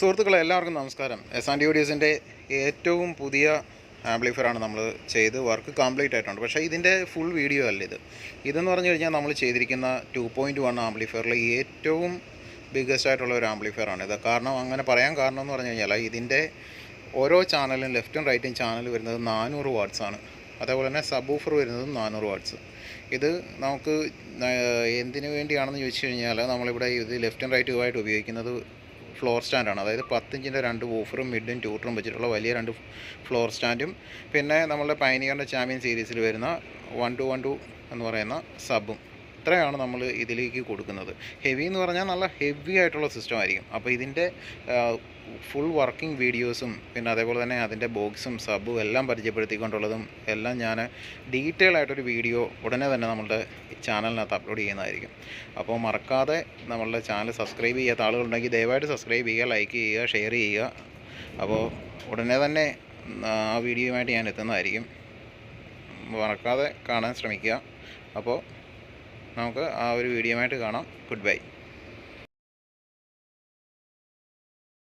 സുഹൃത്തുക്കളെ, എല്ലാവർക്കും നമസ്കാരം. SNDODSൻ്റെ ഏറ്റവും പുതിയ ആംപ്ലിഫയറാണ് നമ്മൾ ചെയ്ത് വർക്ക് കംപ്ലീറ്റ് ആയിട്ടുണ്ട്. പക്ഷേ ഇതിൻ്റെ ഫുൾ വീഡിയോ അല്ല ഇതെന്ന് പറഞ്ഞു കഴിഞ്ഞാൽ നമ്മൾ ചെയ്തിരിക്കുന്ന 2.1 ആംപ്ലിഫയറിൽ ഏറ്റവും ബിഗ്ഗസ്റ്റ് ആയിട്ടുള്ള ഒരു ആംപ്ലിഫയറാണ് ഇത്. കാരണം അങ്ങനെ പറയാൻ കാരണം എന്ന് പറഞ്ഞു കഴിഞ്ഞാൽ ഇതിൻ്റെ ഓരോ ചാനലും ലെഫ്റ്റും റൈറ്റും ചാനൽ വരുന്നത് 400 വാട്ട്സാണ്. അതേപോലെ തന്നെ സബ് ഊഫർ വരുന്നതും 400 വാട്ട്സ്. ഇത് നമുക്ക് എന്തിനു വേണ്ടിയാണെന്ന് ചോദിച്ചു കഴിഞ്ഞാൽ നമ്മളിവിടെ ഇത് ലെഫ്റ്റും റൈറ്റുമായിട്ട് ഉപയോഗിക്കുന്നത് ഫ്ലോർ സ്റ്റാൻഡാണ്. അതായത് 10 ഇഞ്ചിൻ്റെ 2 വൂഫറും മിഡും ട്യൂട്ടറും വെച്ചിട്ടുള്ള വലിയ 2 ഫ്ലോർ സ്റ്റാൻഡും പിന്നെ നമ്മളുടെ പയനിയറിൻ്റെ ചാമ്പ്യൻ സീരീസിൽ വരുന്ന 1212 എന്ന് പറയുന്ന സബും. ഇത്രയാണ് നമ്മൾ ഇതിലേക്ക് കൊടുക്കുന്നത്. ഹെവി എന്ന് പറഞ്ഞാൽ നല്ല ഹെവി ആയിട്ടുള്ള സിസ്റ്റം ആയിരിക്കും. അപ്പോൾ ഇതിൻ്റെ ഫുൾ വർക്കിംഗ് വീഡിയോസും പിന്നെ അതേപോലെ തന്നെ അതിൻ്റെ ബോക്സും സബും എല്ലാം പരിചയപ്പെടുത്തിക്കൊണ്ടുള്ളതും എല്ലാം ഞാൻ ഡീറ്റെയിൽ ആയിട്ടൊരു വീഡിയോ ഉടനെ തന്നെ നമ്മളുടെ ചാനലിനകത്ത് അപ്ലോഡ് ചെയ്യുന്നതായിരിക്കും. അപ്പോൾ മറക്കാതെ നമ്മളുടെ ചാനൽ സബ്സ്ക്രൈബ് ചെയ്യാത്ത ആളുകളുണ്ടെങ്കിൽ ദയവായിട്ട് സബ്സ്ക്രൈബ് ചെയ്യുക, ലൈക്ക് ചെയ്യുക, ഷെയർ ചെയ്യുക. അപ്പോൾ ഉടനെ തന്നെ ആ വീഡിയോയുമായിട്ട് ഞാൻ എത്തുന്നതായിരിക്കും. മറക്കാതെ കാണാൻ ശ്രമിക്കുക. അപ്പോൾ നമുക്ക് ആ ഒരു വീഡിയോയുമായിട്ട് കാണാം. Good bye.